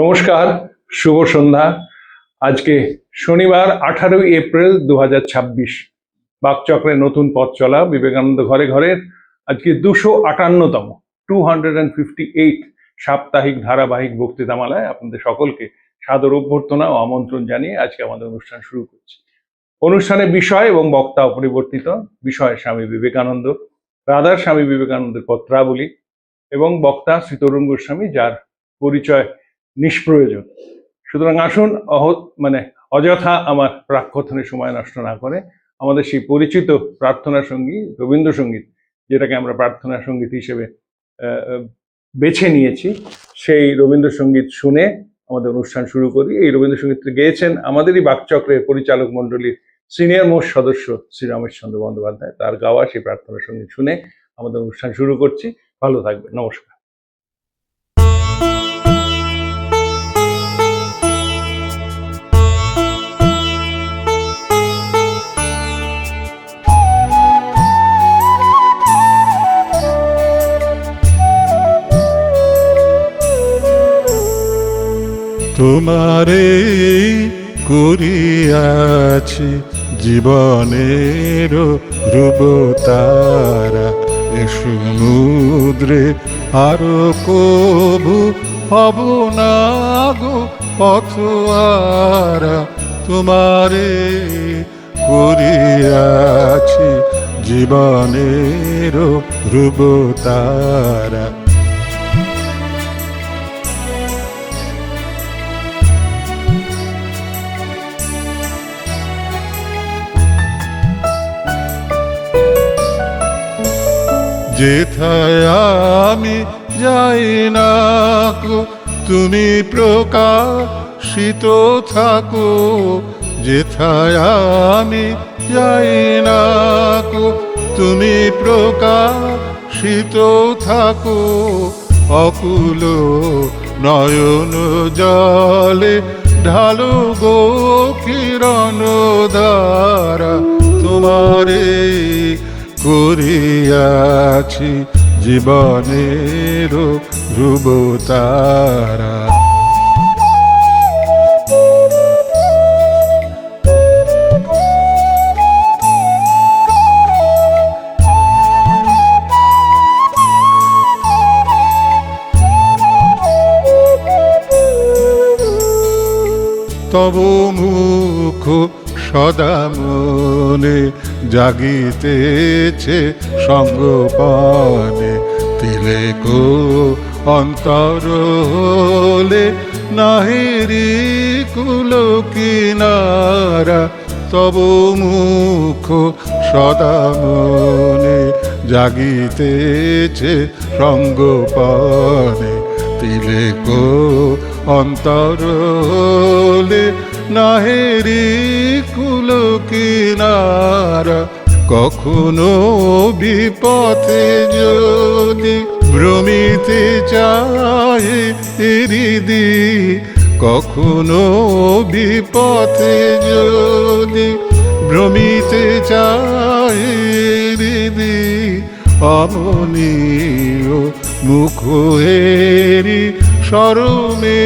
নমস্কার, শুভ সন্ধ্যা। আজকে শনিবার 18ই এপ্রিল 2026। বাকচক্রের নতুন পথ চলা বিবেকানন্দ ঘরে ঘরের আজকে 258তম 258 সাপ্তাহিক ধারাবাহিক বক্তৃতামালায় আপনাদের সকলকে সাদর অভ্যর্থনা ও আমন্ত্রণ জানিয়ে আজকে আমাদের অনুষ্ঠান শুরু করছি। অনুষ্ঠানের বিষয় এবং বক্তা অপরিবর্তিত। বিষয় স্বামী বিবেকানন্দ, রাধার স্বামী বিবেকানন্দের পত্রাবলী এবং বক্তা শ্রী তরুণ গোস্বামী, যার পরিচয় নিষ্প্রয়োজন। সুতরাং আসুন অযথা আমার প্রাককথনের সময় নষ্ট না করে আমাদের সেই পরিচিত প্রার্থনা সঙ্গীত, রবীন্দ্রসঙ্গীত, যেটাকে আমরা প্রার্থনা সঙ্গীত হিসেবে বেছে নিয়েছি, সেই রবীন্দ্রসঙ্গীত শুনে আমাদের অনুষ্ঠান শুরু করি। এই রবীন্দ্রসঙ্গীতটি গেয়েছেন আমাদেরই বাকচক্রের পরিচালক মণ্ডলীর সিনিয়র মোস্ট সদস্য শ্রী রমেশচন্দ্র বন্দ্যোপাধ্যায়। তার গাওয়া সেই প্রার্থনা সঙ্গীত শুনে আমাদের অনুষ্ঠান শুরু করছি। ভালো থাকবে, নমস্কার। তোমারে করিয়াছি জীবনের ধ্রুবতারা, এ সমুদ্রে আরো কবু হব না গো পথহারা। তোমারে করিয়াছি জীবনের ধ্রুবতারা। যেথায় আমি যাই না গো তুমি প্রকাশিত থাকো, যেথায় আমি যাই না গো তুমি প্রকাশিত থাকো। অকুল নয়ন জলে ঢালো গো কিরণ ধারা। তোমারে করিয়াছি জীবনের ধ্রুবতারা। তব মুখ সদা মনে জাগিতেছে সঙ্গপানে, তিলেকো অন্তর হলে নাহিরি কুল কিনারা। তব মুখ সদা মনে জাগিতেছে সঙ্গপানে, তিলেকো অন্তর হলে নাহেরি কুল কিনারা। কখনো বিপথে যদি ভ্রমিতে চাহে হৃদি, কখনো বিপথে যদি ভ্রমিতে চাহে হৃদি, অমনীয় মুখ হেরি শরমে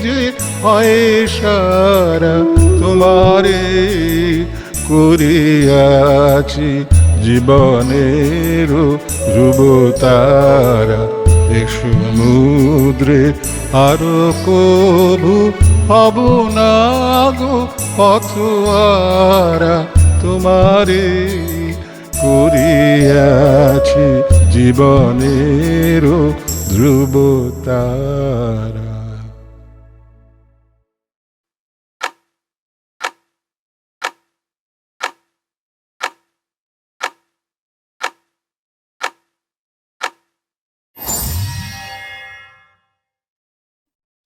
যে হয় সারা। তোমারে করিয়াছি জীবনের ধ্রুবতারা, এ সমুদ্রে আরো কবু হব না গো পথহারা। তোমারে করিয়াছি জীবনের ধ্রুবতারা।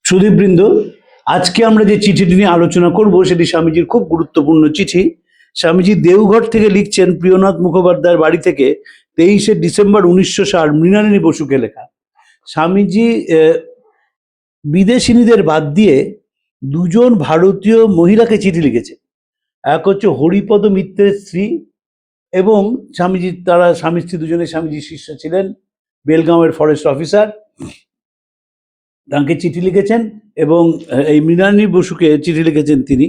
সুধীবৃন্দ, আজকে আমরা যে চিঠিটি নিয়ে আলোচনা করব সেটি স্বামীজির খুব গুরুত্বপূর্ণ চিঠি। স্বামীজি দেওঘর থেকে লিখছেন, প্রিয়নাথ মুখোপাধ্যায়ের বাড়ি থেকে, 23শে ডিসেম্বর 1960, মৃণালিনী বসুকে লেখা। স্বামীজি বিদেশিনীদের বাদ দিয়ে দুজন ভারতীয় মহিলাকে চিঠি লিখেছেন। এক হচ্ছে হরিপদ মিত্রের স্ত্রী, এবং স্বামীজি, তারা স্বামী স্ত্রী দুজনে স্বামীজির শিষ্য ছিলেন, বেলগাঁওয়ের ফরেস্ট অফিসার। তাকে চিঠি লিখেছেন এবং এই মৃণালিনী বসুকে চিঠি লিখেছেন তিনি।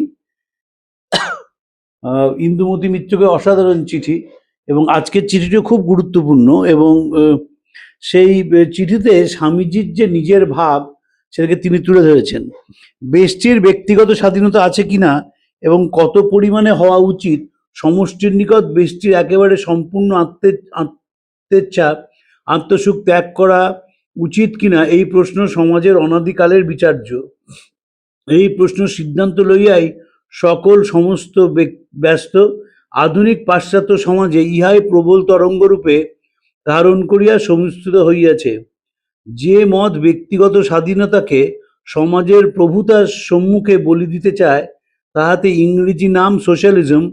ইন্দুমতি মিত্রকে অসাধারণ চিঠি, এবং আজকের চিঠিটিও খুব গুরুত্বপূর্ণ। এবং সেই চিঠিতে স্বামীজির যে নিজের ভাব সেটাকে তিনি তুলে ধরেছেন। ব্যক্তির ব্যক্তিগত স্বাধীনতা আছে কিনা এবং কত পরিমাণে হওয়া উচিত, সমষ্টির নিকট ব্যক্তির একেবারে সম্পূর্ণ আত্মেচ্ছা আত্মসুখ ত্যাগ করা উচিত কিনা, এই প্রশ্ন সমাজের অনাদিকালের বিচার্য। এই প্রশ্ন সিদ্ধান্ত লইয়াই সকল সমস্ত ব্যস্ত। আধুনিক পাশ্চাত্য সমাজে ইহাই প্রবল তরঙ্গরূপে ধারণ করিয়া সমস্ত হইয়াছে। যে মত ব্যক্তিগত স্বাধীনতাকে সমাজের প্রভুতার সম্মুখে বলি দিতে চায়, তাহাতে ইংরেজি নাম সোশ্যালিজম,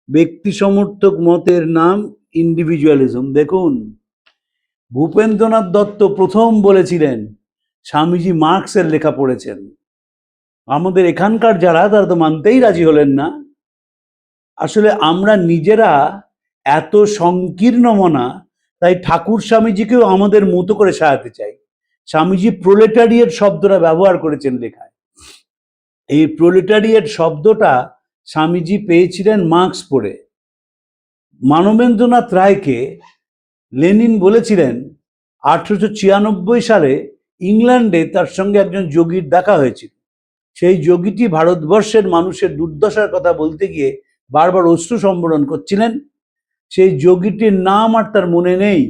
ব্যক্তি সমর্থক মতের নাম ইন্ডিভিজুয়ালিজম। দেখুন, ভূপেন্দ্রনাথ দত্ত প্রথম বলেছিলেন, স্বামীজি মার্কসের লেখা পড়েছেন। আমাদের এখানকার যারা, তারা তো মানতেই রাজি হলেন না। আসলে আমরা নিজেরা এত সংকীর্ণ মনা, তাই ঠাকুর স্বামীজিকেও আমাদের মতো করে সাজাতে চাই। স্বামীজি প্রোলেটারিয়েট শব্দটা ব্যবহার করেছেন লেখায়। এই প্রোলেটারিয়েট শব্দটা স্বামীজি পেয়েছিলেন মার্কস পড়ে। মানবেন্দ্রনাথ রায়কে লেনিন বলেছিলেন 1896 সালে ইংল্যান্ডে তার সঙ্গে একজন যোগীর দেখা হয়েছিল। সেই যোগীটি ভারতবর্ষের মানুষের দুর্দশার কথা বলতে গিয়ে বারবার অশ্রু সম্বরণ করছিলেন। সেই যোগীটির নাম আর তার মনে নেই,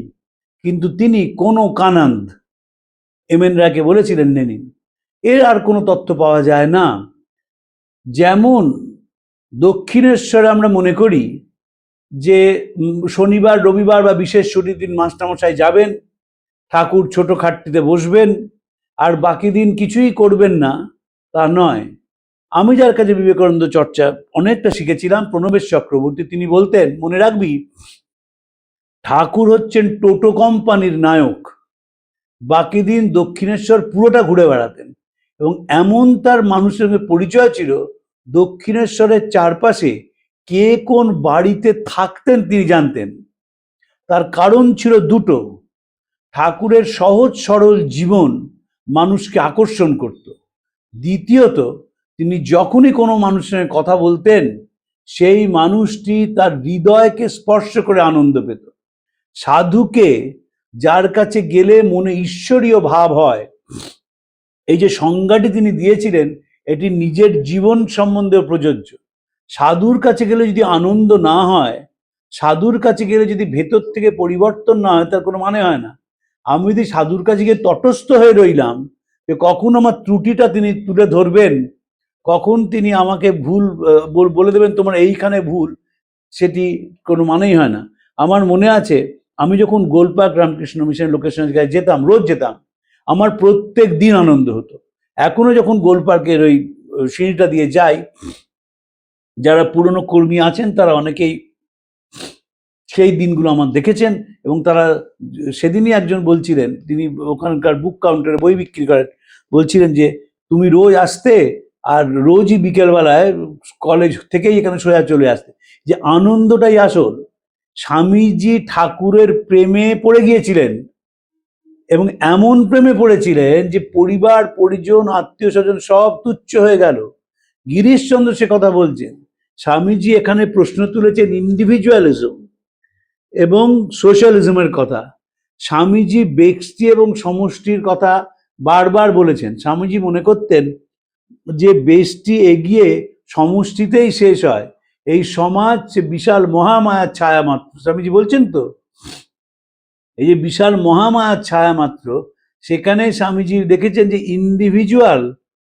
কিন্তু তিনি কোনো কানন্দ এম.এন. রায়কে বলেছিলেন লেনিন। এর আর কোনো তথ্য পাওয়া যায় না। যেমন দক্ষিণেশ্বরে আমরা মনে করি যে শনিবার রবিবার বা বিশেষ ছুটির দিন মাস্টারমশাই যাবেন, ঠাকুর ছোট খাটটিতে বসবেন, আর বাকি দিন কিছুই করবেন না, তা নয়। আমি যার কাছে বিবেকানন্দ চর্চা অনেকটা শিখেছিলাম, প্রণবেশ চক্রবর্তী, তিনি বলতেন, মনে রাখবি, ঠাকুর হচ্ছেন টোটো কোম্পানির নায়ক, বাকি দিন দক্ষিণেশ্বর পুরোটা ঘুরে বেড়াতেন। এবং এমন তার মানুষের সঙ্গে পরিচয় ছিল, দক্ষিণেশ্বরের চারপাশে কে কোন বাড়িতে থাকতেন তিনি জানতেন। তার কারণ ছিল দুটো: ঠাকুরের সহজ সরল জীবন মানুষকে আকর্ষণ করত, দ্বিতীয়ত তিনি যখনই কোনো মানুষের সঙ্গে কথা বলতেন, সেই মানুষটি তার হৃদয়কে স্পর্শ করে আনন্দ পেত। সাধুকে যার কাছে গেলে মনে ঈশ্বরীয় ভাব হয়, এই যে সংজ্ঞাটি তিনি দিয়েছিলেন, এটি নিজের জীবন সম্বন্ধেও প্রযোজ্য। সাধুর কাছে গেলে যদি আনন্দ না হয়, সাধুর কাছে গেলে যদি ভেতর থেকে পরিবর্তন না হয়, তার কোনো মানে হয় না। আমি যদি সাধুর কাছে গিয়ে তটস্থ হয়ে রইলাম, যে কখন আমার ত্রুটিটা তিনি তুলে ধরবেন, কখন তিনি আমাকে ভুল বলে দেবেন, তোমার এইখানে ভুল, সেটি কোনো মানেই হয় না। আমার মনে আছে, আমি যখন গোলপাক রামকৃষ্ণ মিশনের লোকেশনের কাছে যেতাম, রোজ যেতাম, আমার প্রত্যেক দিন আনন্দ হতো। এখনো যখন গোলপার্কের ওই সিঁড়িটা দিয়ে যাই, যারা পুরনো কর্মী আছেন তারা অনেকেই সেই দিনগুলো আমার দেখেছেন। এবং তারা সেদিনই একজন বলছিলেন, তিনি ওখানকার বুক কাউন্টারে বই বিক্রি করেন, বলছিলেন যে তুমি রোজ আসতে, আর রোজই বিকেলবেলায় কলেজ থেকেই এখানে সোজা চলে আসতে, যে আনন্দটাই আসল। স্বামীজি ঠাকুরের প্রেমে পড়ে গিয়েছিলেন, এবং এমন প্রেমে পড়েছিলেন যে পরিবার পরিজন আত্মীয় স্বজন সব তুচ্ছ হয়ে গেল। গিরিশচন্দ্র সে কথা বলছেন। স্বামীজি এখানে প্রশ্ন তুলেছেন ইন্ডিভিজুয়ালিজম এবং সোশ্যালিজমের কথা। স্বামীজি ব্যক্তি এবং সমষ্টির কথা বারবার বলেছেন। স্বামীজি মনে করতেন যে ব্যষ্টি এগিয়ে সমষ্টিতেই শেষ হয়, এই সমাজ বিশাল মহামায়ার ছায়া মাত্র। স্বামীজি বলছেন তো, এই যে বিশাল মহামায়ার ছায়া মাত্র, সেখানে স্বামীজি দেখেছেন যে ইন্ডিভিজুয়াল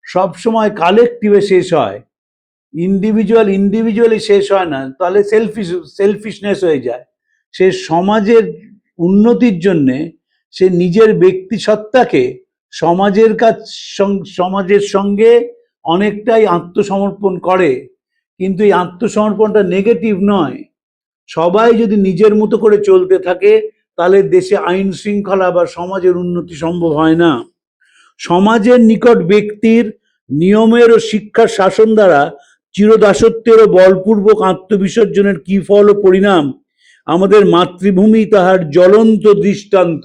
সবসময় কালেকটিভে শেষ হয়। ইন্ডিভিজুয়ালি শেষ হয় না, তাহলে সেলফিশনেস হয়ে যায়। সে সমাজের উন্নতির জন্যে সে নিজের ব্যক্তি সত্তাকে সমাজের সঙ্গে অনেকটাই আত্মসমর্পণ করে। কিন্তু এই আত্মসমর্পণটা নেগেটিভ নয়। সবাই যদি নিজের মতো করে চলতে থাকে, তাহলে দেশে আইন শৃঙ্খলা বা সমাজের উন্নতি সম্ভব হয় না। সমাজের নিকট ব্যক্তির নিয়মের ও শিক্ষার শাসন দ্বারা চিরদাসত্বের ও বলপূর্বক আত্মবিসর্জনের কি ফল ও পরিণাম, আমাদের মাতৃভূমি তাহার জ্বলন্ত দৃষ্টান্ত।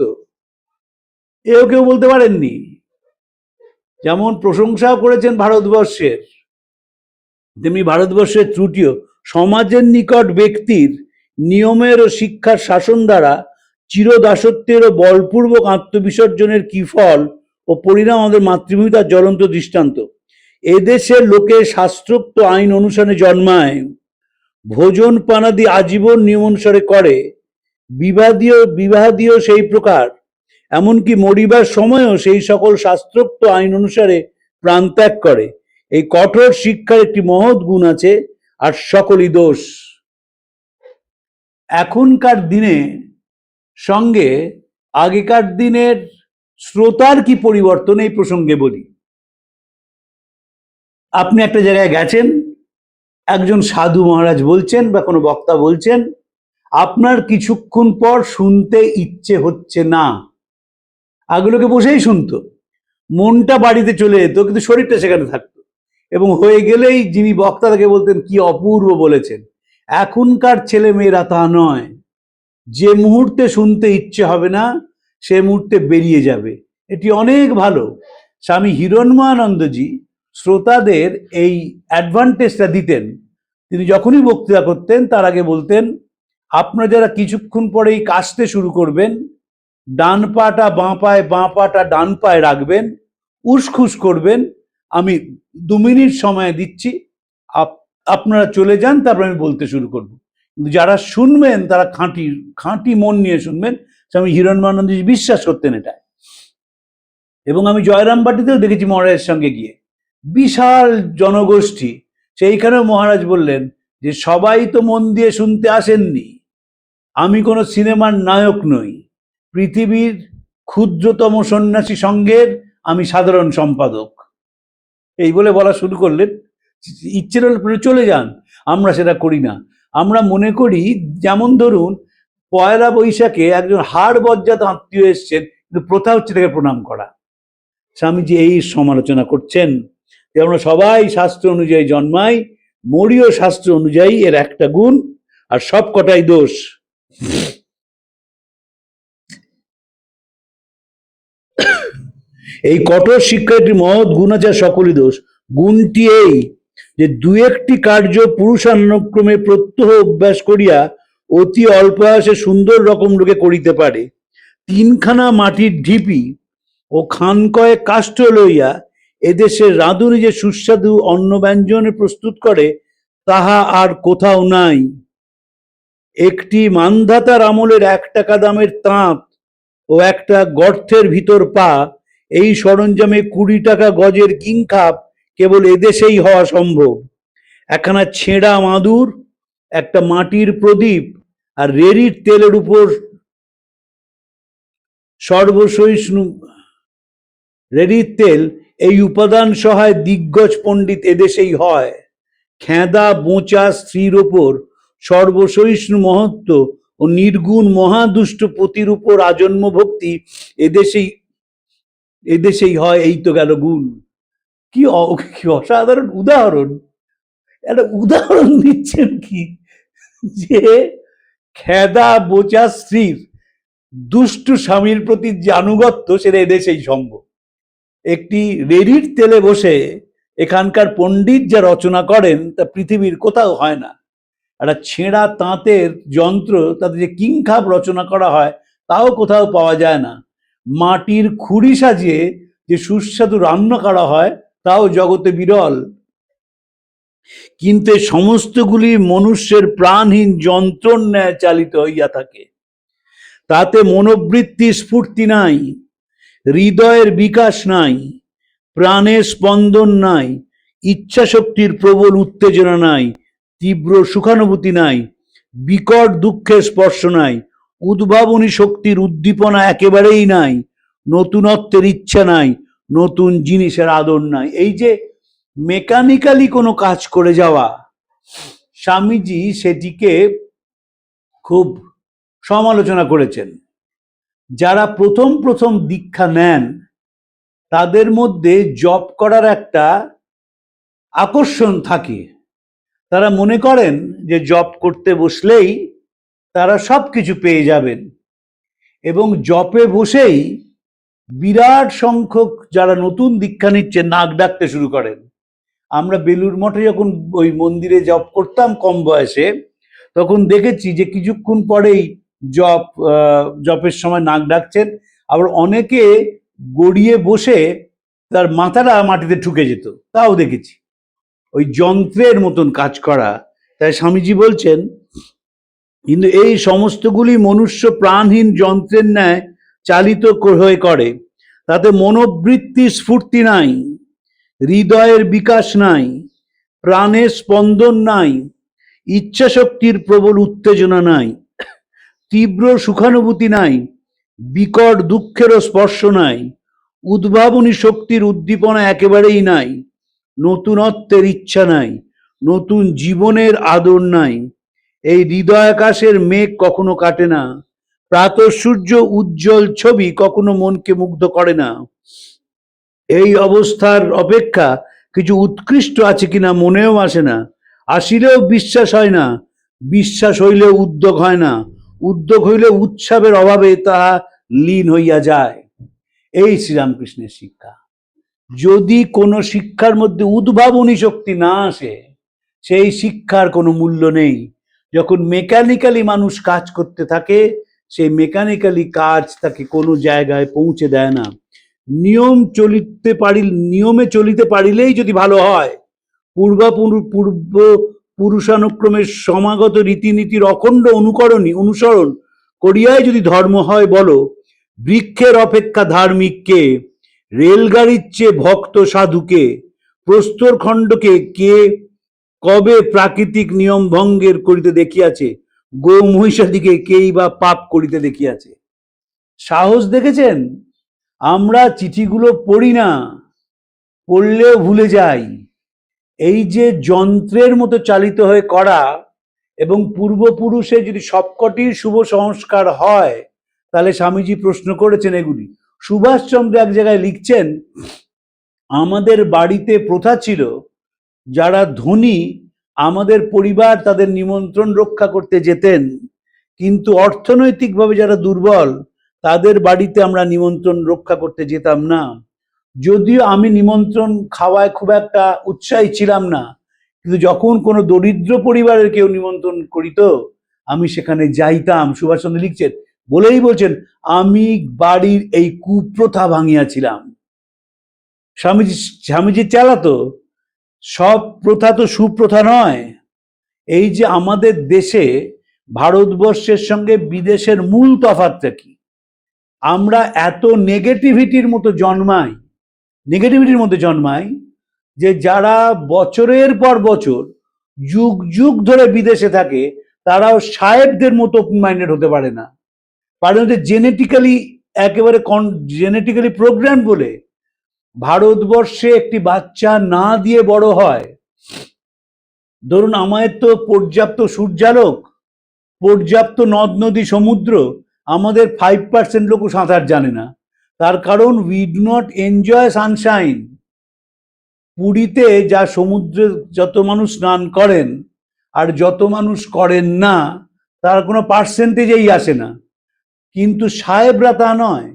এও কেউ বলতে পারেননি। যেমন প্রশংসাও করেছেন ভারতবর্ষের, তেমনি ভারতবর্ষের ত্রুটিও। সমাজের নিকট ব্যক্তির নিয়মের ও শিক্ষার শাসন দ্বারা চিরদাসত্বের ও বলপূর্বক আত্মবিসর্জনের কি ফল ও পরিণাম আমাদের মাতৃভূমি তার জ্বলন্ত দৃষ্টান্ত। এদেশের লোকে শাস্ত্রোক্ত আইন অনুসারে জন্মায়, ভোজন পানাদি আজীবন নিয়ম অনুসারে করে, বিবাহাদিও সেই প্রকার, এমনকি মরিবার সময়ও সেই সকল শাস্ত্রোক্ত আইন অনুসারে প্রাণ ত্যাগ করে। এই কঠোর শিক্ষার একটি মহৎ গুণ আছে, আর সকলই দোষ। এখনকার দিনে সঙ্গে আগেকার দিনের শ্রোতার কি পরিবর্তন, এই প্রসঙ্গে বলি। আপনি একটা জায়গায় গেছেন, একজন সাধু মহারাজ বলছেন বা কোনো বক্তা বলছেন, আপনার কিছুক্ষণ পর শুনতে ইচ্ছে হচ্ছে না। আগগুলোকে বসেই শুনতো, মনটা বাড়িতে চলে যেত, কিন্তু শরীরটা সেখানে থাকতো, এবং হয়ে গেলেই যিনি বক্তা তাকে বলতেন কি অপূর্ব বলেছেন। এখনকার ছেলে মেয়েরা তা নয়, যে মুহূর্তে শুনতে ইচ্ছে হবে না সে মুহূর্তে বেরিয়ে যাবে। এটি অনেক ভালো। স্বামী হিরণ্ময়ানন্দজি শ্রোতাদের এই অ্যাডভান্টেজটা দিতেন। তিনি যখনই বক্তৃতা করতেন তার আগে বলতেন, আপনারা যারা কিছুক্ষণ পরেই কাশতে শুরু করবেন, ডান পাটা বাঁ পায়ে, বাঁ পাটা ডান পায়ে রাখবেন, উসখুস করবেন, আমি 2 মিনিট সময় দিচ্ছি, আপনারা চলে যান, তারপর আমি বলতে শুরু করব। কিন্তু যারা শুনবেন তারা খাঁটি খাঁটি মন নিয়ে শুনবেন। স্বামী হিরণ্ময়ানন্দজি বিশ্বাস করতেন এটা। এবং আমি জয়রামবাটিতেও দেখেছি মহারাজের সঙ্গে গিয়ে, বিশাল জনগোষ্ঠী, সেইখানেও মহারাজ বললেন যে সবাই তো মন দিয়ে শুনতে আসেননি, আমি কোনো সিনেমার নায়ক নই, পৃথিবীর ক্ষুদ্রতম সন্ন্যাসী সংঘের আমি সাধারণ সম্পাদক। এই বলে বলা শুরু করলেন। ইচ্ছে হলে চলে যান, আমরা সেটা করি না। আমরা মনে করি, যেমন ধরুন 1 বৈশাখে একজন হাড় বজ্জাত আত্মীয় এসছেন, কিন্তু প্রথা হচ্ছে তাকে প্রণাম করা। স্বামীজি এই সমালোচনা করছেন যে আমরা সবাই শাস্ত্র অনুযায়ী জন্মাই, মরিও শাস্ত্র অনুযায়ী, এর একটা গুণ, আর সব কটাই দোষ। এই কঠোর শিক্ষা একটি মহৎ গুণ আছে, সকলই দোষ। গুণটি এই যে 2-1টি কার্য পুরুষানুক্রমে প্রত্যহ অভ্যাস করিয়া অতি অল্প আয়াসে সুন্দর রকম লোকে করিতে পারে। 3খানা মাটির ঢিপি ও খানকয়ে কাষ্ঠ লইয়া এদেশের রাঁধুনি যে সুস্বাদু অন্ন ব্যঞ্জন প্রস্তুত করে, তাহা আর কোথাও নাই। একটি মান্ধাতার আমলের 1 টাকা দামের তাঁত ও একটা গর্তের ভিতর পা, এই সরঞ্জামে 20 টাকা গজের কিংখাপ কেবল এদেশেই হওয়া সম্ভব। একখানা ছেঁড়া মাদুর, একটা মাটির প্রদীপ, আর রেড়ির তেলের উপর সর্বসহিষ্ণু রেড়ির তেল, এই উপাদান সহায় দিগ্গজ পণ্ডিত এদেশেই হয়। খেঁদা বোঁচা স্ত্রীর ওপর সর্বসহিষ্ণু মহত্ব ও নির্গুণ মহাদুষ্ট পতির উপর আজন্ম ভক্তি এদেশেই হয়। এই তো গেল গুণ। কি অসাধারণ উদাহরণ! একটা উদাহরণ দিচ্ছেন কি, যে খেদা বোচা স্ত্রীর দুষ্টু স্বামীর প্রতি যে আনুগত্য, সেটা এদেশেই সম্ভব। একটি রেড়ির তেলে বসে এখানকার পণ্ডিত যা রচনা করেন তা পৃথিবীর কোথাও হয় না। একটা ছেঁড়া তাঁতের যন্ত্র, তাতে যে কিংখাপ রচনা করা হয়, তাও কোথাও পাওয়া যায় না। মাটির খুঁড়ি সাজিয়ে যে সুস্বাদু রান্না করা হয়, তাও জগতে বিরল। কিন্তু সমস্তগুলি মনুষ্যের প্রাণহীন যন্ত্রর ন্যায় চালিত হইয়া থাকে। তাতে মনোবৃত্তি স্ফূর্তি নাই, হৃদয়ের বিকাশ নাই, প্রাণের স্পন্দন নাই, ইচ্ছা শক্তির প্রবল উত্তেজনা নাই, তীব্র সুখানুভূতি নাই, বিকট দুঃখের স্পর্শ নাই, উদ্ভাবনী শক্তির উদ্দীপনা একেবারেই নাই, নতুনত্বের ইচ্ছা নাই, নতুন জিনিসের আদর নাই। এই যে মেকানিক্যালি কোনো কাজ করে যাওয়া, স্বামীজি সেটিকে খুব সমালোচনা করেছেন। যারা প্রথম প্রথম দীক্ষা নেন, তাদের মধ্যে জপ করার একটা আকর্ষণ থাকে। তারা মনে করেন যে জপ করতে বসলেই তারা সব কিছু পেয়ে যাবেন, এবং জপে বসেই বিরাট সংখ্যক যারা নতুন দীক্ষা নিচ্ছেন নাক ডাকতে শুরু করেন। আমরা বেলুর মঠে যখন ওই মন্দিরে জপ করতাম কম বয়সে, তখন দেখেছি যে কিছুক্ষণ পরেই জপের সময় নাক ডাকছেন, আবার অনেকে গড়িয়ে বসে তার মাথাটা মাটিতে ঠুকে যেত, তাও দেখেছি। ওই যন্ত্রের মতন কাজ করা। তাই স্বামীজি বলছেন, কিন্তু এই সমস্তগুলি মনুষ্য প্রাণহীন যন্ত্রের ন্যায় চালিত হয়ে করে। তাতে মনোবৃত্তি স্ফূর্তি নাই, হৃদয়ের বিকাশ নাই, প্রাণের স্পন্দন নাই, ইচ্ছাশক্তির প্রবল উত্তেজনা নাই, তীব্র সুখানুভূতি নাই, বিকট দুঃখেরও স্পর্শ নাই, উদ্ভাবনী শক্তির উদ্দীপনা একেবারেই নাই, নতুনত্বের ইচ্ছা নাই, নতুন জীবনের আদর নাই। এই হৃদয়াকাশের মেঘ কখনো কাটে না, প্রাতঃ সূর্য উজ্জ্বল ছবি কখনো মনকে মুগ্ধ করে না। এই অবস্থার অপেক্ষা কিছু উৎকৃষ্ট আছে কিনা মনেও আসে না। আসিলেও বিশ্বাস হয় না, বিশ্বাস হইলেও উদ্যোগ হয় না, উদ্যোগ হইলে উৎসবের অভাবে তাহা লীন হইয়া যায়। এই শ্রীরামকৃষ্ণের শিক্ষা। যদি কোনো শিক্ষার মধ্যে উদ্ভাবনী শক্তি না আসে, সেই শিক্ষার কোনো মূল্য নেই। যখন মেকানিক্যালি মানুষ কাজ করতে থাকে, সেই মেকানিক্যালি কাজ তাকে কোনো জায়গায় পৌঁছে দেয় না। নিয়মে চলিতে পারিলেই যদি ভালো হয়, পূর্ব পুরুষানুক্রমের সমাগত রীতিনীতির অখণ্ড অনুসরণ করিয়াই যদি ধর্ম হয় বলো, বৃক্ষের অপেক্ষা ধার্মিক কে, রেলগাড়ির চেয়ে ভক্ত সাধুকে, প্রস্তর খণ্ডকে কে কবে প্রাকৃতিক নিয়ম ভঙ্গের করিতে দেখিয়াছে, গো মহিষাদিকে কেই বা পাপ করিতে দেখিয়াছে। সাহস দেখেছেন? আমরা চিঠিগুলো পড়ি না, পড়লেও ভুলে যাই। এই যে যন্ত্রের মতো চালিত হয়ে করা, এবং পূর্বপুরুষে যদি সবকটির শুভ সংস্কার হয়, তাহলে স্বামীজি প্রশ্ন করেছেন এগুলি। সুভাষচন্দ্র এক জায়গায় লিখছেন, আমাদের বাড়িতে প্রথা ছিল, যারা ধনী আমাদের পরিবার তাদের নিমন্ত্রণ রক্ষা করতে যেতেন, কিন্তু অর্থনৈতিকভাবে যারা দুর্বল তাদের বাড়িতে আমরা নিমন্ত্রণ রক্ষা করতে যেতাম না। যদিও আমি নিমন্ত্রণ খাওয়ায় খুব একটা উৎসাহী ছিলাম না, কিন্তু যখন কোনো দরিদ্র পরিবারের কেউ নিমন্ত্রণ করিত, আমি সেখানে যাইতাম। সুভাষচন্দ্র লিখছেন, বলছেন, আমি বাড়ির এই কুপ্রথা ভাঙিয়াছিলাম। স্বামীজি চালাতো। সব প্রথা তো সুপ্রথা নয়। এই যে আমাদের দেশে ভারতবর্ষের সঙ্গে বিদেশের মূল তফাৎটা কি? আমরা এত নেগেটিভিটির মতো জন্মাই যে যারা বছরের পর বছর যুগ যুগ ধরে বিদেশে থাকে, তারাও সাহেবদের মতো ওপেন মাইন্ডেড হতে পারে না। কারণ জেনেটিক্যালি প্রোগ্রাম বলে ভারতবর্ষে একটি বাচ্চা না দিয়ে বড় হয়। ধরুন, আমাদের তো পর্যাপ্ত সূর্যালোক, পর্যাপ্ত নদ নদী সমুদ্র, আমাদের 5% লোকও সাঁতার জানে না। তার কারণ we do not enjoy Sunshine. পুরীতে যা সমুদ্রে যত মানুষ স্নান করেন আর যত মানুষ করেন না, তার কোনো পার্সেন্টেজেই আসে না। কিন্তু সাহেবরা তা নয়।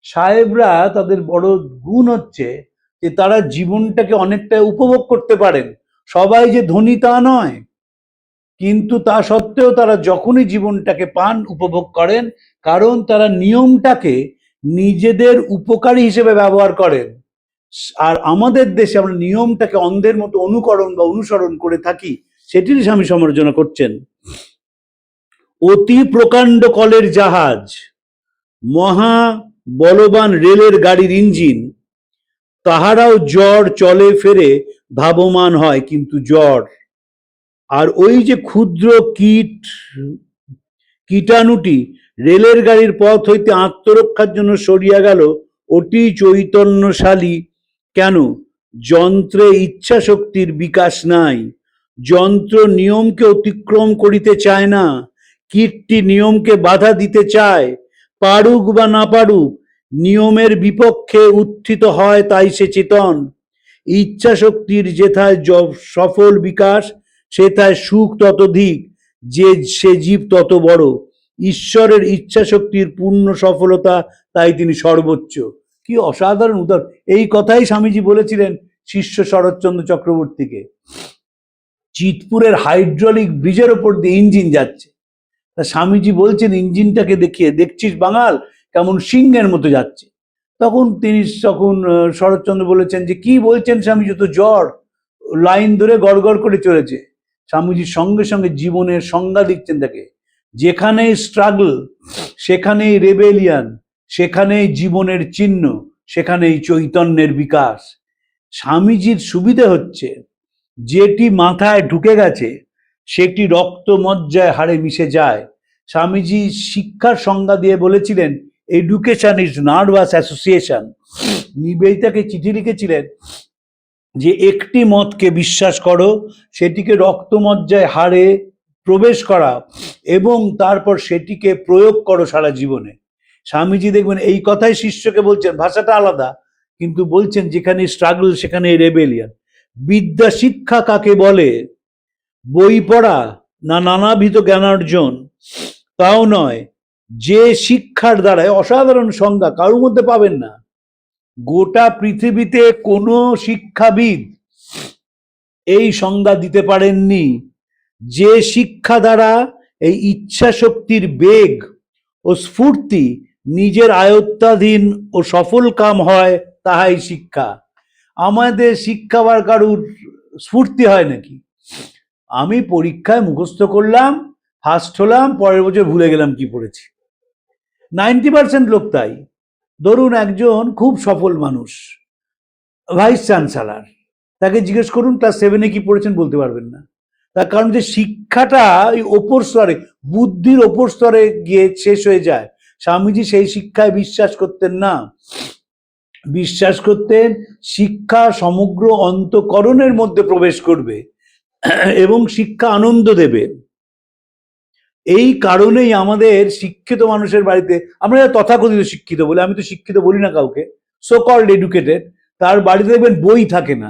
সাহেবরা তাদের বড় গুণ হচ্ছে যে তারা জীবনটাকে অনেকটা উপভোগ করতে পারেন। সবাই যে ধনী তা নয়, কিন্তু তা সত্ত্বেও তারা যখনই জীবনটাকে পান উপভোগ করেন, কারণ তারা নিয়মটাকে নিজেদের উপকারী হিসেবে ব্যবহার করেন। আর আমাদের দেশে আমরা নিয়মটাকে অন্ধের মতো অনুসরণ করে থাকি, সেটির স্বামী সমালোচনা করছেন। অতি প্রকাণ্ড কলের জাহাজ, মহা বলবান রেলের গাড়ির ইঞ্জিন, তাহারাও জ্বর চলে ফেরে ধাবমান হয়, কিন্তু জ্বর। আর ওই যে ক্ষুদ্র কীটাণুটি রেলের গাড়ির পথ হইতে আত্মরক্ষার জন্য সরিয়া গেল, ওটি চৈতন্যশালী কেন? যন্ত্রে ইচ্ছা শক্তির বিকাশ নাই। যন্ত্র নিয়মকে অতিক্রম করিতে চায় না, কীটটি নিয়মকে বাধা দিতে চায়। পারুক বা না পারুক, নিয়মের বিপক্ষে উত্থিত হয়, তাই সে চেতন। ইচ্ছা শক্তির যেথায় সফল বিকাশ, সেথায় সুখ ততোধিক, যে সে জীব তত বড়। ঈশ্বরের ইচ্ছা শক্তির পূর্ণ সফলতা, তাই তিনি সর্বোচ্চ। কি অসাধারণ উদাহরণ! এই কথাই স্বামীজি বলেছিলেন শিষ্য শরৎচন্দ্র চক্রবর্তীকে। চিতপুরের হাইড্রোলিক ব্রিজের ওপর দিয়ে ইঞ্জিন যাচ্ছে, তা স্বামীজি বলছেন ইঞ্জিনটাকে দেখিয়ে, দেখছিস বাঙাল কেমন সিংহের মতো যাচ্ছে। তখন শরৎচন্দ্র বলেছেন যে কি বলছেন স্বামীজি, তো জ্বর, লাইন ধরে গড়গড় করে চলেছে। স্বামীজির সঙ্গে সঙ্গে জীবনের সংজ্ঞা দিচ্ছেন তাকে, যেখানেই স্ট্রাগল সেখানেই রেবেলিয়ান, সেখানেই জীবনের চিহ্ন, সেখানেই চৈতন্যের বিকাশ। স্বামীজির সুবিধে হচ্ছে যেটি মাথায় ঢুকে গেছে সেটি রক্ত মজ্জায় হাড়ে মিশে যায়। স্বামীজি শিক্ষার সংজ্ঞা দিয়ে বলেছিলেন এডুকেশন ইজ নার্ভাস অ্যাসোসিয়েশন। নিবেদিতাকে চিঠি লিখেছিলেন যে একটি মতকে বিশ্বাস করো, সেটিকে রক্তমজ্জায় হাড়ে প্রবেশ করা এবং তারপর সেটিকে প্রয়োগ করো সারা জীবনে। স্বামীজি দেখবেন এই কথাই শিষ্যকে বলছেন, ভাষাটা আলাদা কিন্তু বলছেন যেখানে স্ট্রাগল সেখানে রেবেলিয়ান। বিদ্যা শিক্ষা কাকে বলে? বই পড়া না নানাবিধ জ্ঞানার্জন? তাও নয়, যে শিক্ষার দ্বারায়, অসাধারণ সংজ্ঞা, কারোর মধ্যে পাবেন না। গোটা পৃথিবীতে কোনো শিক্ষাবিদ এই সংজ্ঞা দিতে পারেননি। যে শিক্ষা দ্বারা এই ইচ্ছা শক্তির বেগ ও স্ফূর্তি নিজের আয়ত্তাধীন ও সফল কাম হয়, তাহাই শিক্ষা। আমাদের শিক্ষা আবার কারুর স্ফূর্তি হয় নাকি? আমি পরীক্ষায় মুখস্থ করলাম, ফার্স্ট হলাম, পরের বছর ভুলে গেলাম কি পড়েছি। 90% লোক তাই। ধরুন একজন খুব সফল মানুষ, ভাইস চ্যান্সেলর, তাকে জিজ্ঞেস করুন ক্লাস 7-এ কি পড়েছেন, বলতে পারবেন না। তার কারণ যে শিক্ষাটা এই ওপর স্তরে, বুদ্ধির ওপর স্তরে গিয়ে শেষ হয়ে যায়। স্বামীজি সেই শিক্ষায় বিশ্বাস করতেন না। বিশ্বাস করতেন শিক্ষা সমগ্র অন্তঃকরণের মধ্যে প্রবেশ করবে এবং শিক্ষা আনন্দ দেবে। এই কারণেই আমাদের শিক্ষিত মানুষের বাড়িতে, আমরা তথাকথিত শিক্ষিত বলে, আমি তো শিক্ষিত বলি না কাউকে, সো কল্ড এডুকেটেড, তার বাড়িতে দেখবেন বই থাকে না।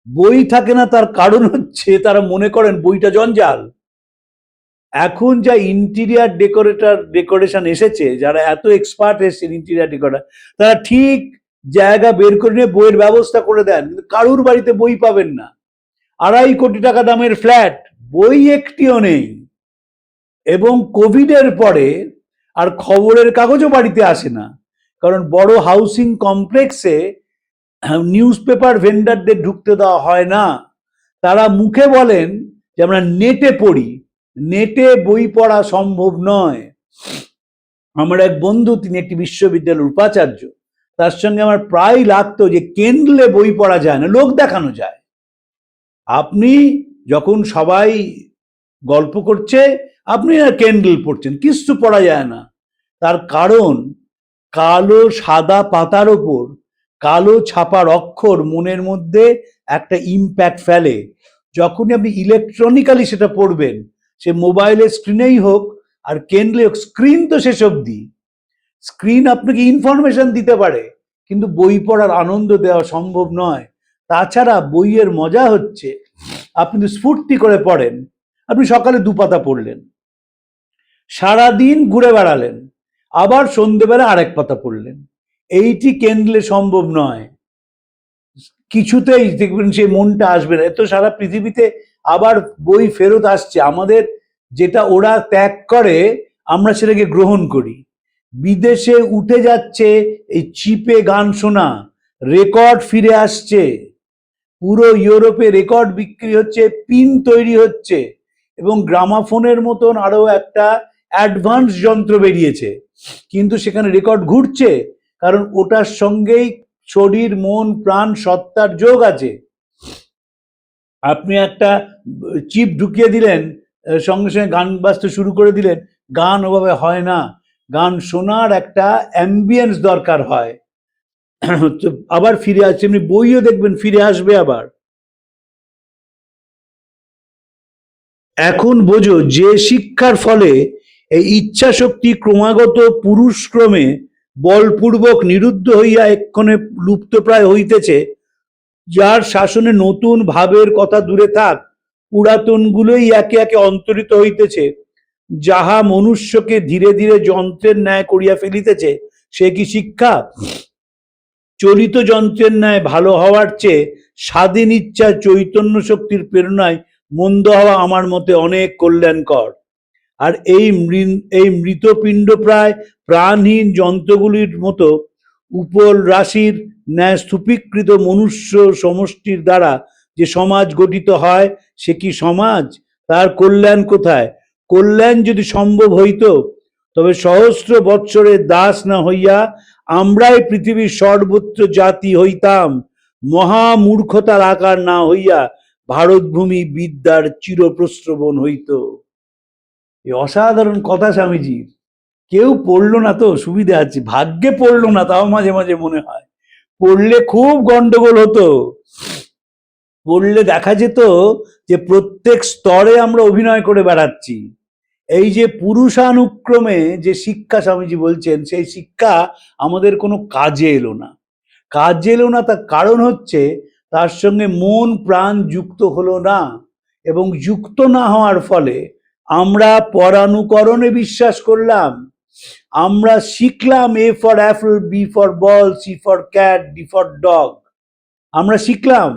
বই থাকে না তার কারণ হচ্ছে তারা মনে করেন বইটা জঞ্জাল। এখন যা ইন্টিরিয়ার ডেকোরেশন এসেছে, যারা এত এক্সপার্ট এসেছেন ইন্টিরিয়ার ডেকোরেটর, তারা ঠিক জায়গা বের করে নিয়ে বইয়ের ব্যবস্থা করে দেন, কিন্তু কারুর বাড়িতে বই পাবেন না। 2.5 কোটি টাকা দামের ফ্ল্যাট, বই একটিও নেই। এবং কোভিডের পরে আর খবরের কাগজও বাড়িতে আসে না, কারণ বড় হাউসিং কমপ্লেক্সে নিউজ পেপার ভেন্ডারদের ঢুকতে দেওয়া হয় না। তারা মুখে বলেন যে আমরা নেটে পড়ি, নেটে বই পড়া সম্ভব নয়। আমার এক বন্ধু, তিনি একটি বিশ্ববিদ্যালয়ের উপাচার্য, তার সঙ্গে আমার প্রায় লাগতো যে কেন্ডলে বই পড়া যায় না, লোক দেখানো যায়। আপনি যখন সবাই গল্প করছে, আপনি না কেন্ডল পড়ছেন, কিছু পড়া যায় না। তার কারণ কালো সাদা পাতার ওপর কালো ছাপার অক্ষর মনের মধ্যে একটা ইম্প্যাক্ট ফেলে। যখনই আপনি ইলেকট্রনিক্যালি সেটা পড়বেন, সে মোবাইলের স্ক্রিনেই হোক আর কেন্ডলে হোক, স্ক্রিন তো শেষ অবধি, স্ক্রিন আপনাকে ইনফরমেশন দিতে পারে, কিন্তু বই পড়ার আনন্দ দেওয়া সম্ভব নয়। তাছাড়া বইয়ের মজা হচ্ছে আপনি তো স্ফূর্তি করে পড়েন। আপনি সকালে 2 পাতা পড়লেন, সারাদিন ঘুরে বেড়ালেন, আবার সন্ধ্যেবেলা আরেক পাতা পড়লেন। এইটি কেন্ডলে সম্ভব নয়, কিছুতেই দেখবেন সেই মনটা আসবে না। এত সারা পৃথিবীতে আবার বই ফেরত আসছে, আমাদের যেটা ওরা ত্যাগ করে আমরা সেটাকে গ্রহণ করি। বিদেশে উঠে যাচ্ছে এই চিপে গান শোনা, রেকর্ড ফিরে আসছে, পুরো ইউরোপে রেকর্ড বিক্রি হচ্ছে, পিন তৈরি হচ্ছে, এবং গ্রামাফোনের মতন আরো একটা অ্যাডভান্স যন্ত্র বেরিয়েছে, কিন্তু সেখানে রেকর্ড ঘুরছে, কারণ ওটার সঙ্গেই শরীর মন প্রাণ সত্তার যোগ আছে। আপনি একটা চিপ ঢুকিয়ে দিলেন, সঙ্গে সঙ্গে গান বাজতে শুরু করে দিলেন, গান ওভাবে হয় না। গান শোনার একটা অ্যাম্বিয়েন্স দরকার হয়। আবার ফিরে আসছে, এমনি বইও দেখবেন ফিরে আসবে আবার। এখন বোঝো যে শিক্ষার ফলে এই ইচ্ছা শক্তি ক্রমাগত পুরুষক্রমে বলপূর্বক নিরুদ্ধ হইয়া এক্ষণে লুপ্তপ্রায় হইতেছে, যার শাসনে নতুন ভাবের কথা দূরে থাক, পুরাতনগুলোই একে একে অন্তরিত হইতেছে, যাহা মনুষ্যকে ধীরে ধীরে যন্ত্রের ন্যায় করিয়া ফেলিতেছে, সে কি শিক্ষা? চলিত যন্ত্রের ন্যায় ভালো হওয়ার চেয়ে স্বাধীন ইচ্ছা চৈতন্য শক্তির প্রেরণায় মন্দ হওয়া আমার মতে অনেক কল্যাণকর। আর এই মৃতপিণ্ড প্রায় প্রাণহীন যন্ত্রগুলির মতো উপল রাশির ন্যায় স্তূপীকৃত মনুষ্য সমষ্টির দ্বারা যে সমাজ গঠিত হয়, সে কি সমাজ? তার কল্যাণ কোথায়? কল্যাণ যদি সম্ভব হইত, তবে সহস্র বৎসরের দাস না হইয়া আমরাই পৃথিবীর সর্বত্র জাতি হইতাম, মহামূর্খতার আকার না হইয়া ভারতভূমি বিদ্যার চিরপ্রশ্রবণ হইত। এই অসাধারণ কথা স্বামীজির। কেউ পড়লো না তো সুবিধা আছে, ভাগ্যে পড়লো না, তাও মাঝে মাঝে মনে হয় পড়লে খুব গন্ডগোল হতো। পড়লে দেখা যেত যে প্রত্যেক স্তরে আমরা অভিনয় করে বেড়াচ্ছি। এই যে পুরুষানুক্রমে যে শিক্ষা স্বামীজি বলছেন, সেই শিক্ষা আমাদের কোনো কাজে এলো না। কাজে এলো না, তার কারণ হচ্ছে তার সঙ্গে মন প্রাণ যুক্ত হলো না, এবং যুক্ত না হওয়ার ফলে আমরা পরানুকরণে বিশ্বাস করলাম। আমরা শিখলাম A for apple, B for ball, C for cat, D for dog। আমরা শিখলাম,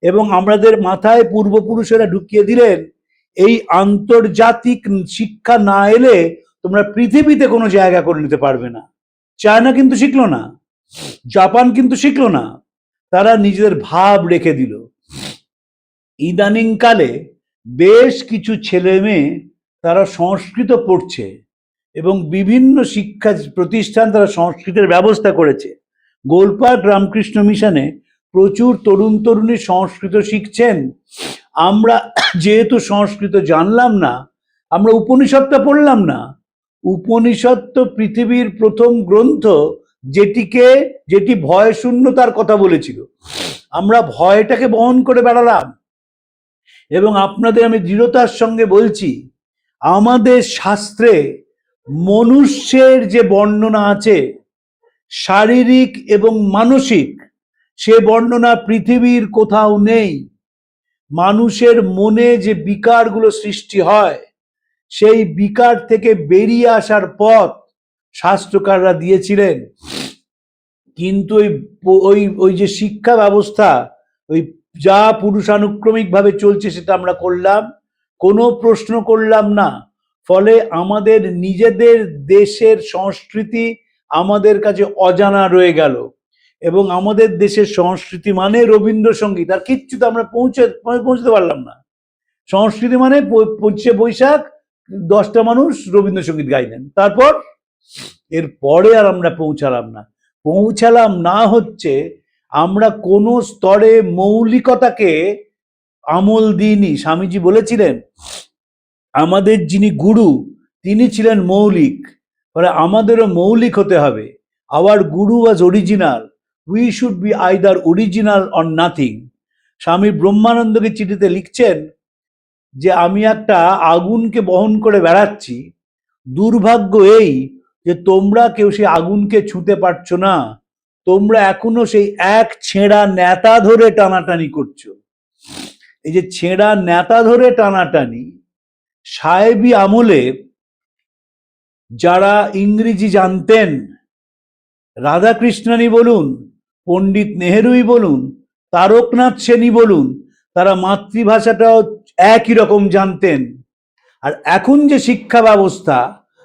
এবং আমাদের মাথায় পূর্বপুরুষেরা ঢুকিয়ে দিলেন, এই আন্তর্জাতিক শিক্ষা না এলে তোমরা পৃথিবীতে কোনো জায়গা করে নিতে পারবে না। চায়না কিন্তু শিখলো না, জাপান কিন্তু শিখলো না, তারা নিজেদের ভাব রেখে দিল। ইদানিং কালে বেশ কিছু ছেলে মেয়ে তারা সংস্কৃত পড়ছে, এবং বিভিন্ন শিক্ষা প্রতিষ্ঠান তারা সংস্কৃতের ব্যবস্থা করেছে। গোলপার্ক রামকৃষ্ণ মিশনে প্রচুর তরুণ তরুণী সংস্কৃত শিখছেন। আমরা যেহেতু সংস্কৃত জানলাম না, আমরা উপনিষদটা পড়লাম না। উপনিষদ তো পৃথিবীর প্রথম গ্রন্থ, যেটি ভয় শূন্যতার কথা বলেছিল। আমরা ভয়টাকে বহন করে বেড়ালাম। এবং আপনাদের আমি দৃঢ়তার সঙ্গে বলছি, আমাদের শাস্ত্রে মনুষ্যের যে বর্ণনা আছে, শারীরিক এবং মানসিক, সে বর্ণনা পৃথিবীর কোথাও নেই। মানুষের মনে যে বিকারগুলো সৃষ্টি হয়, সেই বিকার থেকে বেরিয়ে আসার পথ শাস্ত্রকাররা দিয়েছিলেন। কিন্তু ওই যে শিক্ষা ব্যবস্থা, ওই যা পুরুষানুক্রমিক ভাবে চলছে, সেটা আমরা করলাম, কোনো প্রশ্ন করলাম না। ফলে আমাদের নিজেদের দেশের সংস্কৃতি আমাদের কাছে অজানা রয়ে গেল। এবং আমাদের দেশের সংস্কৃতি মানে রবীন্দ্রসঙ্গীত, আর কিচ্ছু তো আমরা পৌঁছতে পারলাম না। সংস্কৃতি মানে 25শে বৈশাখ 10টা মানুষ রবীন্দ্রসঙ্গীত গাইলেন, তারপর এর পরে আর আমরা পৌঁছালাম না হচ্ছে আমরা কোনো স্তরে মৌলিকতাকে আমল দিইনি। স্বামীজি বলেছিলেন, আমাদের যিনি গুরু তিনি ছিলেন মৌলিক, ফলে আমাদেরও মৌলিক হতে হবে। Our guru was original, we should be either original or nothing. Swami ব্রহ্মানন্দকে চিঠিতে লিখছেন যে আমি একটা আগুনকে বহন করে বেড়াচ্ছি, দুর্ভাগ্য এই যে তোমরা কেউ সেই আগুনকে ছুঁতে পারছো না, তোমরা এখনো সেই এক ছেঁড়া নেতা ধরে টানাটানি করছো। এই যে ছেঁড়া নেতা ধরে টানাটানি, সাহেবী আমলে যারা ইংরেজি জানতেন, রাধাকৃষ্ণানী বলুন, পণ্ডিত নেহেরুই বলুন, তারকনাথ সেনী বলুন, তারা মাতৃভাষাটাও একই রকম জানতেন। আর এখন যে শিক্ষা ব্যবস্থা,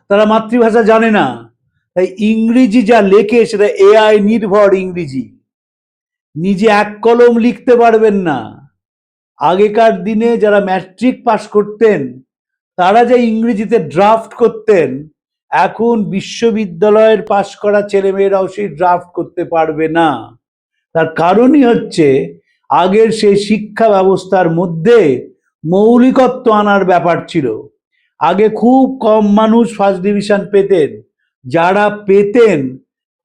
তারা মাতৃভাষা জানে না, তাই ইংরেজি যা লেখে সেটা AI নির্ভর ইংরেজি, নিজে এক কলম লিখতে পারবেন না। আগেকার দিনে যারা ম্যাট্রিক পাস করতেন, তারা যে ইংরেজিতে ড্রাফট করতেন, এখন বিশ্ববিদ্যালয়ের পাশ করা ছেলেমেয়েরাও সেই ড্রাফট করতে পারবে না। তার কারণই হচ্ছে আগের সেই শিক্ষা ব্যবস্থার মধ্যে মৌলিকত্ব আনার ব্যাপার ছিল। আগে খুব কম মানুষ ফার্স্ট ডিভিশন পেতেন, যারা পেতেন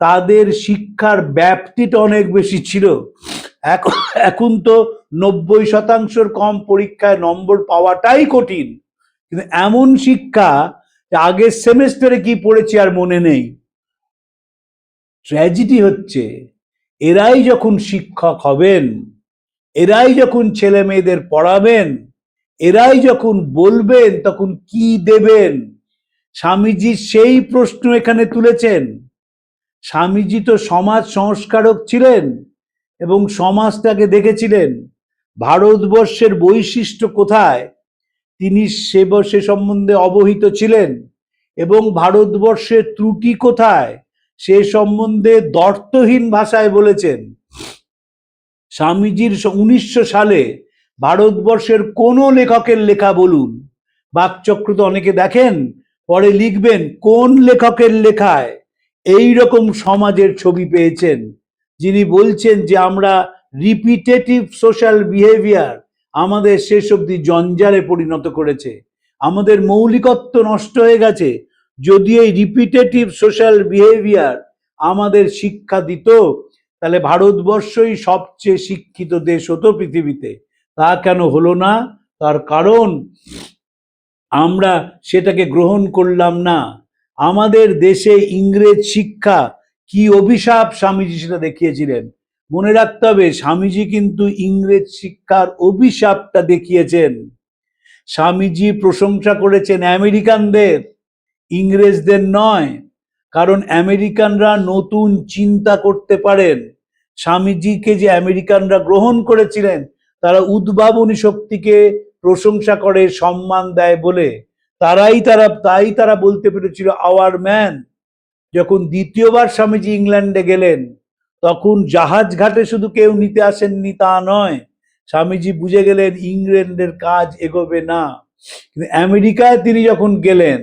তাদের শিক্ষার ব্যাপ্তিটা অনেক বেশি ছিল। এখন তো 90% কম পরীক্ষায় নম্বর পাওয়াটাই কঠিন। কিন্তু এমন শিক্ষা, আগের সেমেস্টারে কি পড়েছি আর মনে নেই। ট্র্যাজেডি হচ্ছে, এরাই যখন শিক্ষক হবেন, এরাই যখন ছেলে মেয়েদের পড়াবেন, এরাই যখন বলবেন, তখন কি দেবেন? স্বামীজি সেই প্রশ্ন এখানে তুলেছেন। স্বামীজি তো সমাজ সংস্কারক ছিলেন এবং সমাজটাকে দেখেছিলেন ভারতবর্ষের বৈশিষ্ট্য কোথায় তিনি সে সম্বন্ধে অবহিত ছিলেন এবং ভারতবর্ষের ত্রুটি কোথায় সে সম্বন্ধে দ্বর্থহীন ভাষায় বলেছেন। স্বামীজির 1900 সালে ভারতবর্ষের কোন লেখকের লেখা বলুন, বাকচক্র তো অনেকে দেখেন, পরে লিখবেন কোন লেখকের লেখায় এই রকম সমাজের ছবি পেয়েছেন, যিনি বলছেন যে আমরা রিপিটেটিভ সোশ্যাল বিহেভিয়ার আমাদের শেষ অবধি জঞ্জালে পরিণত করেছে, আমাদের মৌলিকত্ব নষ্ট হয়ে গেছে। যদি এই রিপিটেটিভ সোশ্যাল বিহেভিয়ার আমাদের শিক্ষা দিত তাহলে ভারতবর্ষই সবচেয়ে শিক্ষিত দেশ হতো পৃথিবীতে। তা কেন হলো না? তার কারণ আমরা সেটাকে গ্রহণ করলাম না। আমাদের দেশে ইংরেজ শিক্ষা কি অভিশাপ স্বামীজি সেটা দেখিয়েছিলেন। মনে রাখতে হবে স্বামীজি কিন্তু ইংরেজ শিক্ষার অভিশাপটা দেখিয়েছেন। স্বামীজি প্রশংসা করেছেন আমেরিকানদের, ইংরেজদের নয়, কারণ আমেরিকানরা নতুন চিন্তা করতে পারেন। স্বামীজিকে যে আমেরিকানরা গ্রহণ করেছিলেন তারা উদ্ভাবনী শক্তিকে প্রশংসা করে, সম্মান দেয় বলে তাই তারা বলতে পেরেছিল আওয়ার ম্যান। যখন দ্বিতীয়বার স্বামীজি ইংল্যান্ডে গেলেন তখন জাহাজ ঘাটে শুধু কেউ নিতে আসেননি তা নয়, স্বামীজি বুঝে গেলেন ইংল্যান্ডের কাজ এগোবে না। কিন্তু আমেরিকায় তিনি যখন গেলেন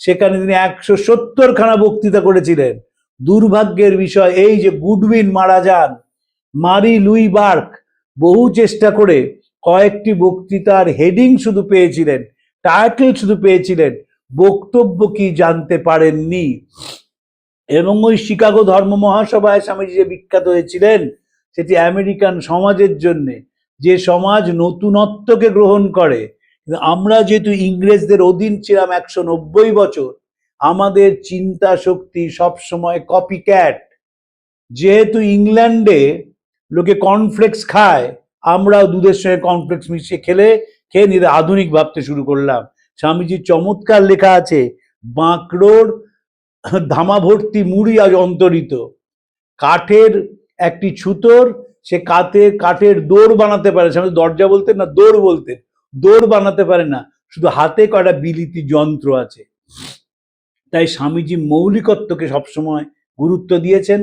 সেখানে তিনি 170খানা বক্তৃতা করেছিলেন। দুর্ভাগ্যের বিষয় এই যে গুডউইন মারা যান, মারি লুই বার্ক বহু চেষ্টা করে কয়েকটি বক্তৃতার হেডিং শুধু পেয়েছিলেন, টাইটেল শুধু পেয়েছিলেন, বক্তব্য কি জানতে পারেননি। এবং ওই শিকাগো ধর্ম মহাসভায় স্বামীজি যে বিখ্যাত হয়েছিলেন সেটি আমেরিকান সমাজের জন্যে, যে সমাজ নতুনত্বকে গ্রহণ করে। আমরা যেহেতু ইংরেজদের অধীন ছিলাম 190 বছর, আমাদের চিন্তা শক্তি সবসময় কপি ক্যাট। যেহেতু ইংল্যান্ডে লোকে কর্নফ্লেক্স খায়, আমরাও দুধের সঙ্গে কর্নফ্লেক্স মিশিয়ে খেয়ে নিয়ে আধুনিক ভাবতে শুরু করলাম। স্বামীজির চমৎকার লেখা আছে, বাঁকড়োর ধামা ভর্তি মুড়ি আজ অন্তরিত। কাঠের একটি ছুতোর সে কাঠের দৌড় বানাতে পারে, স্বামী দরজা বলতেন না দৌড় বলতেন, দৌড় বানাতে পারে না, শুধু হাতে কয়টা বিলিতি যন্ত্র আছে। তাই স্বামীজি মৌলিকত্বকে সবসময় গুরুত্ব দিয়েছেন।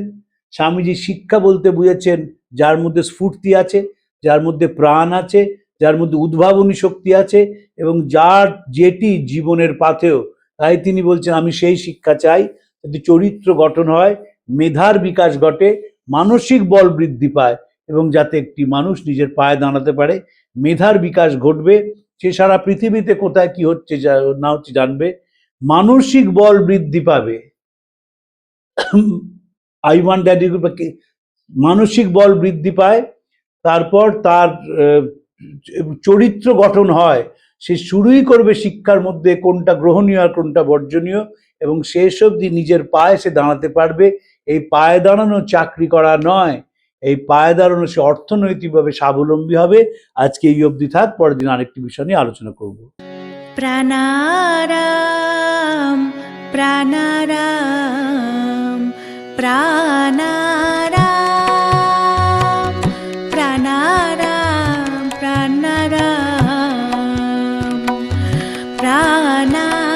স্বামীজি শিক্ষা বলতে বুঝেছেন যার মধ্যে স্ফূর্তি আছে, যার মধ্যে প্রাণ আছে, যার মধ্যে উদ্ভাবনী শক্তি আছে এবং যার যেটি জীবনের পাথেয়। তাই তিনি বলছেন আমি সেই শিক্ষা চাই যাতে চরিত্র গঠন হয়, মেধার বিকাশ ঘটে, মানসিক বল বৃদ্ধি পায় এবং যাতে একটি মানুষ নিজের পায়ে দাঁড়াতে পারে। মেধার বিকাশ ঘটবে, সে সারা পৃথিবীতে কোথায় কি হচ্ছে না হচ্ছে জানবে, মানসিক বল বৃদ্ধি পাবে। মানসিক বল বৃদ্ধি পায়, তারপর তার চরিত্র গঠন হয়। সে শুরুই করবে শিক্ষার মধ্যে কোনটা গ্রহণীয় আর কোনটা বর্জনীয়, এবং শেষ অবধি নিজের পায়ে সে দাঁড়াতে পারবে। এই পায়ে দাঁড়ানো চাকরি করা নয়, এই পায়ে দাঁড়ানো সে অর্থনৈতিকভাবে স্বাবলম্বী হবে। আজকে এই অবধি থাক, পরের দিন আরেকটি বিষয় নিয়ে আলোচনা করব। প্রাণারাম প্রাণারাম প্রাণারাম প্রাণারাম প্রাণারাম প্রাণারাম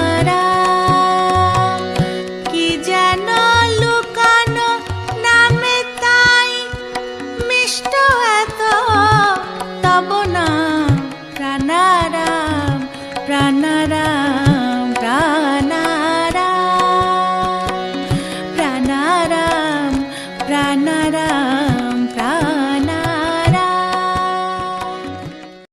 কি যেন লুকানো নামে তাই মিষ্ট এত তব না প্রাণারাম প্রাণারাম